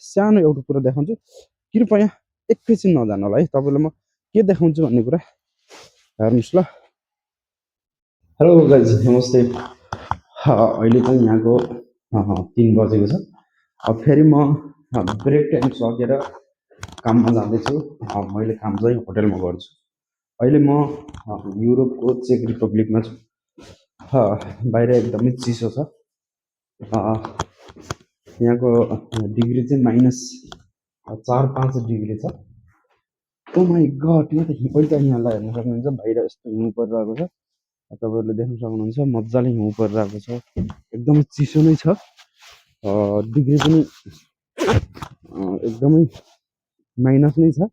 सानो एउटा कुरा देखाउँछु, कृपया एकैछिन नजानु होला है। तपाईँलाई म के देखाउँछु भन्ने कुरा हेर्नुहोस् ल। हेलो गाइज, नमस्ते। अहिले चाहिँ यहाँको 3 बजेको छ। अब फेरि म ब्रेक टाइम सकेर काममा जाँदैछु। मैले काम चाहिँ होटेलमा गर्छु। अहिले म युरोपको चेक रिपब्लिकमा छु। बाहिर एकदमै चिसो छ। यहाँको डिग्री चाहिँ -4-5 डिग्री छ। ओ माई गड, यहाँ त अहिले त यहाँलाई हेर्न सक्नुहुन्छ बाहिर यस्तो हिउँ परिरहेको छ। तपाईँहरूले देख्न सक्नुहुन्छ मजाले हिउँ परिरहेको छ, एकदमै चिसो नै छ। डिग्री पनि एकदमै माइनस नै छ।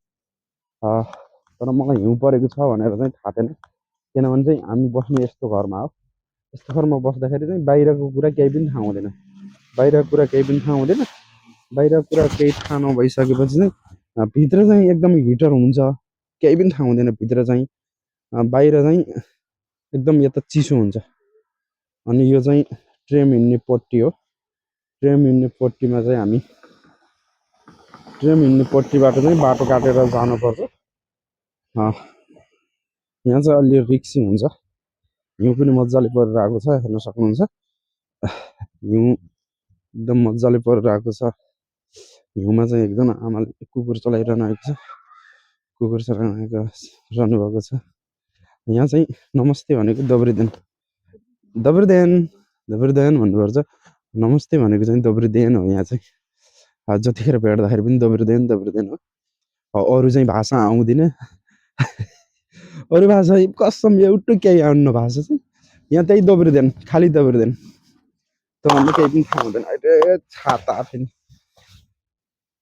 तर मलाई हिउँ परेको छ भनेर चाहिँ थाहा थिएन, किनभने चाहिँ हामी बस्ने यस्तो घरमा हो। यस्तो घरमा बस्दाखेरि चाहिँ बाहिरको कुरा केही पनि थाहा हुँदैन। बाहिरको कुरा केही पनि थाहा हुँदैन। बाहिरको कुरा केही थाहा नभइसकेपछि चाहिँ भित्र चाहिँ एकदमै हिटर हुन्छ, केही पनि थाहा हुँदैन। भित्र चाहिँ बाहिर चाहिँ एकदम यता चिसो हुन्छ। अनि यो चाहिँ ट्रेन हिँड्ने पट्टी हो। ट्रेन हिँड्ने पट्टीमा चाहिँ हामी ट्रेन हिँड्ने पट्टीबाट चाहिँ बाटो काटेर जानुपर्छ। यहाँ चाहिँ अलि रिक्सी हुन्छ। हिउँ पनि मजाले परिरहेको छ, हेर्न सक्नुहुन्छ। हिउँ एकदम मजाले परिरहेको छ। हिउँमा चाहिँ एकजना आमाले कुकुर चलाइरहनु भएको छ, कुकुर चलाइरहनु भएको छ। यहाँ चाहिँ नमस्ते भनेको दब्रिदेन भन्नुपर्छ। नमस्ते भनेको चाहिँ दब्रिदेन हो। यहाँ चाहिँ जतिखेर भेट्दाखेरि पनि दब्रिदेन हो। अरू चाहिँ भाषा आउँदैन। अरू भाषा कसम एउटै केही आउनु भाषा चाहिँ यहाँ त्यही दब्रिदेन, खालि दब्रिदेन। तपाईँहरूले केही पनि थाहा हुँदैन। अहिले छाता फेरि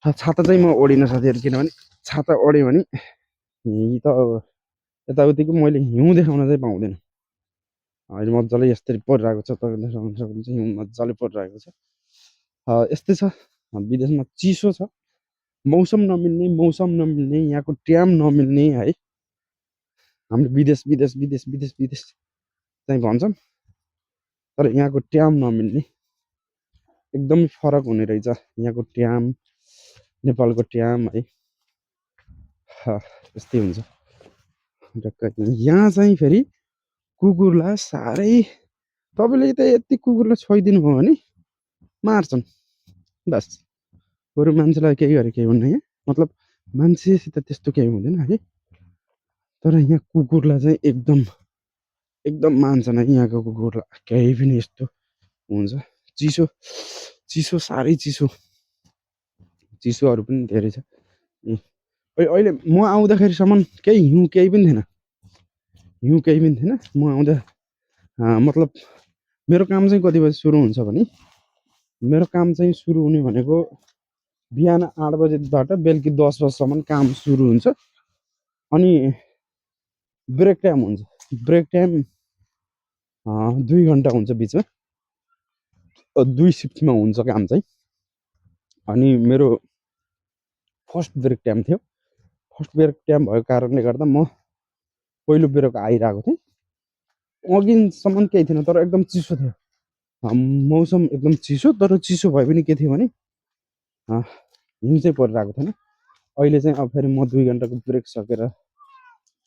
छाता चाहिँ म ओढिन साथीहरू, किनभने छाता ओढ्यो भने त यताउतिको मैले हिउँ देखाउन चाहिँ पाउँदैन। अहिले मजाले यस्तरी परिरहेको छ, तपाईँले सक्नुहुन्छ हिउँ मजाले परिरहेको छ। यस्तै छ, विदेशमा चिसो छ, मौसम नमिल्ने, यहाँको टाइम नमिल्ने है। हामीले विदेश चाहिँ भन्छौँ, तर यहाँको टाइम नमिल्ने, एकदमै फरक हुने रहेछ यहाँको टाइम नेपालको टाइम है। यस्तै हुन्छ। यहाँ चाहिँ फेरि कुकुरलाई साह्रै, तपाईँले त यति कुकुरलाई छोइदिनु भयो भने मार्छन् बस। बरु मान्छेलाई केही गरे केही हुन्न। यहाँ मतलब मान्छेसित त्यस्तो केही हुँदैन है, तर यहाँ कुकुरलाई चाहिँ एकदम मान्छन् है। यहाँको कुकुरलाई केही पनि यस्तो हुन्छ। चिसो साह्रै चिसोहरू पनि धेरै छ। अहिले म आउँदाखेरिसम्म हिउँ केही पनि थिएन। म आउँदा मतलब मेरो काम चाहिँ कति बजी सुरु हुन्छ भने, मेरो काम चाहिँ सुरु हुने भनेको बिहान 8 बजेबाट बेलुकी 10 बजीसम्म काम सुरु हुन्छ। अनि ब्रेक टाइम हुन्छ। ब्रेक टाइम 2 घन्टा हुन्छ बिचमा, 2 सिफ्टमा हुन्छ काम चाहिँ। अनि मेरो फर्स्ट ब्रेक टाइम थियो। फर्स्ट ब्रेक टाइम भएको कारणले गर्दा म पहिलो ब्रेक आइरहेको थिएँ। अघिसम्म केही थिएन, तर एकदम चिसो थियो। मौसम एकदम चिसो, तर चिसो भए पनि के थियो भने हिउँ चाहिँ परिरहेको थिएन। अहिले चाहिँ अब फेरि म 2 घन्टाको ब्रेक सकेर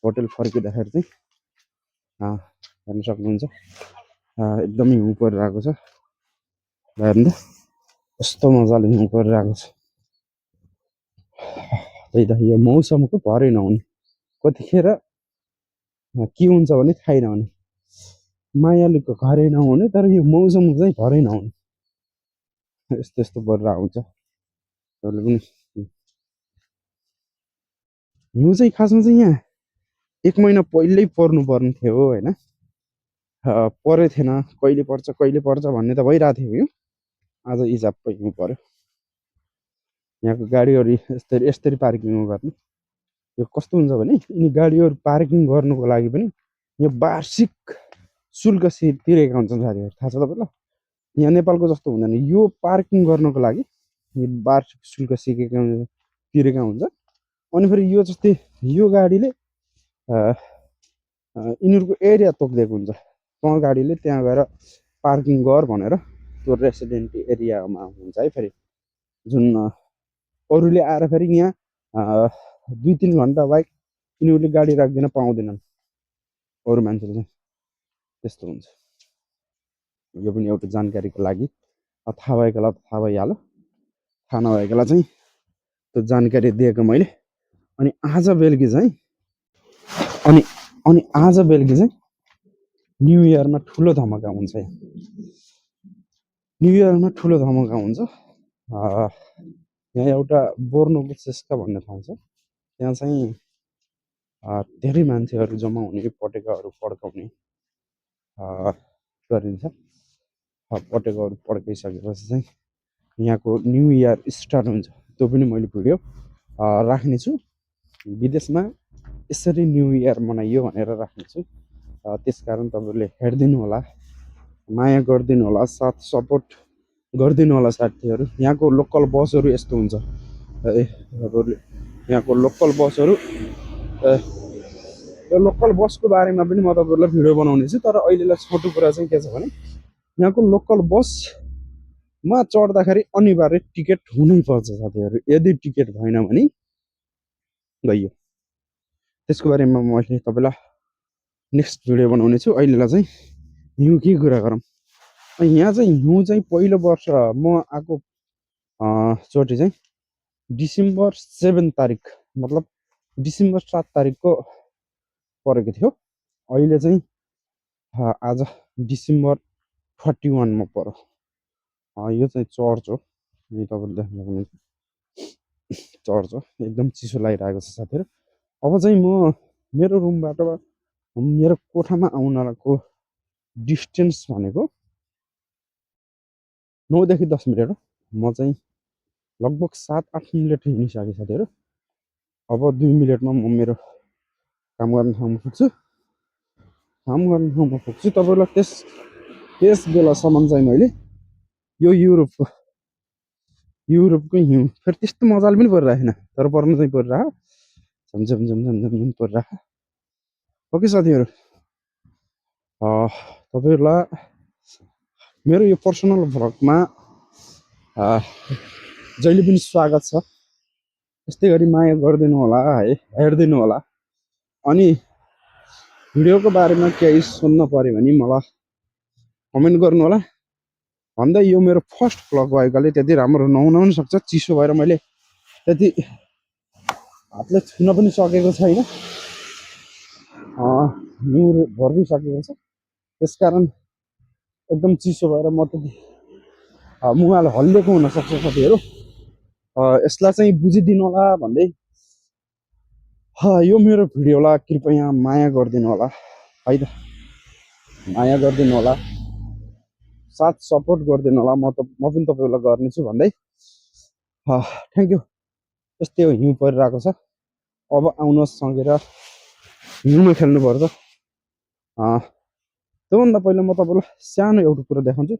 होटेल फर्किँदाखेरि चाहिँ हेर्न सक्नुहुन्छ एकदमै हिउँ परिरहेको छ। हेर्नु कस्तो मजाले हिउँ परिरहेको छ। त्यही त यो मौसमको भरै नहुने, कतिखेर के हुन्छ भने थाहै नहुने। मायालुको घरै नहुने, तर यो मौसम चाहिँ भरै नहुने। यस्तो परिरहेको हुन्छ। पनि हिउँ चाहिँ खासमा चाहिँ यहाँ 1 महिना पहिल्यै पर्नुपर्ने थियो होइन, परै थिएन। कहिले पर्छ भन्ने त भइरहेको थियो हिउँ। आज इजाप्पै हिउँ पर्यो। यहाँको गाडीहरू यस्तरी पार्किङ गर्ने। यो कस्तो हुन्छ भने यिनी गाडीहरू पार्किङ गर्नुको लागि पनि यो वार्षिक शुल्क तिरेका हुन्छन् साथीहरू, थाहा छ तपाईँलाई? यहाँ नेपालको जस्तो हुँदैन। यो पार्किङ गर्नको लागि वार्षिक शुल्क तिरेका हुन्छ। अनि फेरि यो जस्तै यो गाडीले यिनीहरूको एरिया तोकिदिएको हुन्छ। तँ गाडीले त्यहाँ गएर पार्किङ गर भनेर त्यो रेसिडेन्ट एरियामा हुन्छ है। फेरि जुन अरूले आएर फेरि यहाँ 2-3 घन्टा बाहेक यिनीहरूले गाडी राख्दिन पाउँदैनन् अरू मान्छेले चाहिँ त्यस्तो हुन्छ यो पनि एउटा जानकारीको लागि थाहा भएकोलाई त थाहा भइहाल्यो थाहा नभएकोलाई चाहिँ त्यो जानकारी दिएको मैले अनि आज बेलुकी चाहिँ अनि अनि आज बेलुकी चाहिँ न्यु इयरमा ठुलो धमाका हुन्छ न्यु इयरमा ठुलो धमाका हुन्छ यहाँ एउटा बोर्नोको चेस्का भन्ने ठाउँ छ त्यहाँ चाहिँ धेरै मान्छेहरू जम्मा हुने पटेकाहरू पड्काउने गरिन्छ पटेकाहरू पड्काइसकेपछि चाहिँ यहाँको न्यु इयर स्टार्ट हुन्छ त्यो पनि मैले भिडियो राख्नेछु विदेशमा यसरी न्यु इयर मनाइयो भनेर राख्नेछु त्यसकारण तपाईँहरूले हेरिदिनु होला माया गरिदिनु होला साथ सपोर्ट गरिदिनु होला साथीहरू यहाँको लोकल बसहरू यस्तो हुन्छ यहाँको लोकल बसहरू यो लोकल बसको बारेमा पनि म तपाईँहरूलाई भिडियो बनाउने छु तर अहिलेलाई छोटो कुरा चाहिँ के छ भने यहाँको लोकल बसमा चढ्दाखेरि अनिवार्य टिकट हुनैपर्छ साथीहरू यदि टिकट भएन भने गइयो त्यसको बारेमा मैले तपाईँलाई नेक्स्ट भिडियो बनाउने छु अहिलेलाई चाहिँ हिउँ के कुरा गरौँ यहाँ चाहिँ हिउँ चाहिँ पहिलो वर्ष म आएको चोटि चाहिँ डिसेम्बर 7 तारिक मतलब डिसेम्बर 7 तारिकको परेको थियो अहिले चाहिँ आज डिसेम्बर 31 मा पर्यो यो चाहिँ चर्च हो यो तपाईँले देख्न सक्नुहुन्छ चर्च हो एकदम चिसो लागिरहेको छ साथीहरू अब चाहिँ म मेरो रुमबाट मेरो कोठामा आउनको डिस्टेन्स भनेको 9 देखि 10 मिनट हो म चाहिँ लगभग 7-8 मिनट हिँडिसकेँ साथीहरू अब 2 मिनटमा म मेरो काम गर्ने ठाउँमा पुग्छु तपाईँलाई त्यस बेलासम्म चाहिँ मैले यो युरोपको हिउँ फेरि त्यस्तो मजाले पनि परिरहेन तर पर्न चाहिँ परिरहेको झमझम झमझम झमझम परिरहेको ओके साथीहरू तपाईँहरूलाई मेरो यो पर्सनल भ्लगमा जहिले पनि स्वागत छ यस्तै गरी माया गरिदिनु होला है हेरिदिनु होला अनि भिडियोको बारेमा केही सुन्न पर्यो भने मलाई कमेन्ट गर्नु होला भन्दै यो मेरो फर्स्ट भ्लग भएकोले त्यति राम्रो नहुन पनि सक्छ चिसो भएर मैले त्यति हातले छुन पनि सकेको छैन हिउँ भरिसकेको छ त्यसकारण एकदम चिसो भएर म त्यति मुहाल हल्लिएको हुनसक्छ साथीहरू यसलाई चाहिँ बुझिदिनु होला भन्दै यो मेरो भिडियोलाई कृपया माया गरिदिनु होला है त माया गरिदिनु होला साथ सपोर्ट गरिदिनु होला म पनि तपाईँहरूलाई गर्नेछु भन्दै थ्याङ्क यू यस्तै हो हिउँ परिरहेको छ अब आउनुहोस् सँगेर हिउँमा खेल्नुपर्छ त्योभन्दा पहिला म तपाईँलाई सानो एउटा कुरा देखाउँछु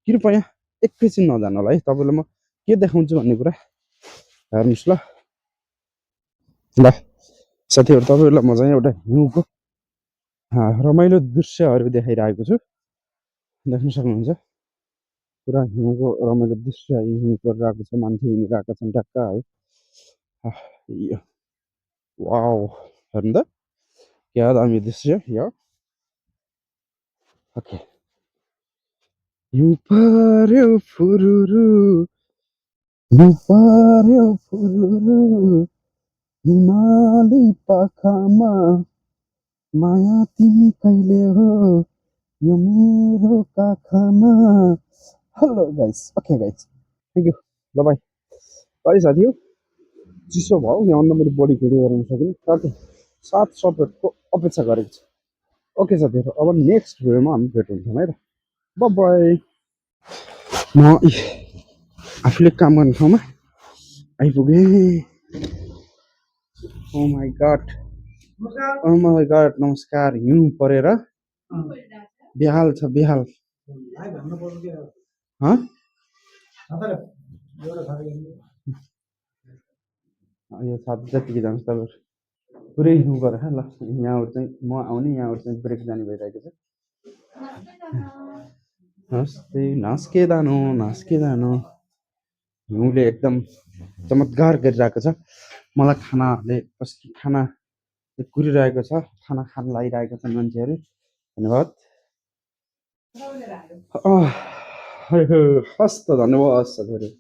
कृपया एकैछिन नजानु होला है तपाईँलाई म के देखाउँछु भन्ने कुरा हेर्नुहोस् ल साथीहरू तपाईँहरूलाई म चाहिँ एउटा हिउँको रमाइलो दृश्यहरू देखाइरहेको छु देख्न सक्नुहुन्छ पुरा हिउँको रमाइलो दृश्य हिउँ परिरहेको छ मान्छे हिँडिरहेका छन् ट्याक्क है वाउ हेर्नु त क्या दामी दृश्य यो ओके हिउँ पर्यो फुरुरु हिउँ पर्यो फुरुरु हिमाली पाखामा माया तिमी कहिले हो यो मेरो काखमा hello guys okay guys thank you ल बाई साथी हो चिसो भयो यहाँभन्दा मैले बढी भिडियो गराउन सकिनँ साथै साथ सपोर्टको अपेक्षा गरेको छु ओके साथीहरू अब नेक्स्ट भिडियोमा हामी भेट हुन्छौँ है त बाई म आफूले काम गर्ने ठाउँमा आइपुगेँ ओ माई गड नमस्कार हिउँ परेर बेहाल छ बेहाल यो सात जतिको जान्छ तपाईँहरू पुरै हिउँ परेर ल यहाँबाट चाहिँ म आउने यहाँबाट चाहिँ ब्रेक जाने भइरहेको छ नस्के दानो हिउँले एकदम चमत्कार गरिरहेको छ। मलाई खानाहरूले कस्तो खाना कुरिरहेको छ, खाना खान लागिरहेका छन् मान्छेहरू। धन्यवाद। हस् त धन्यवाद छ धेरै।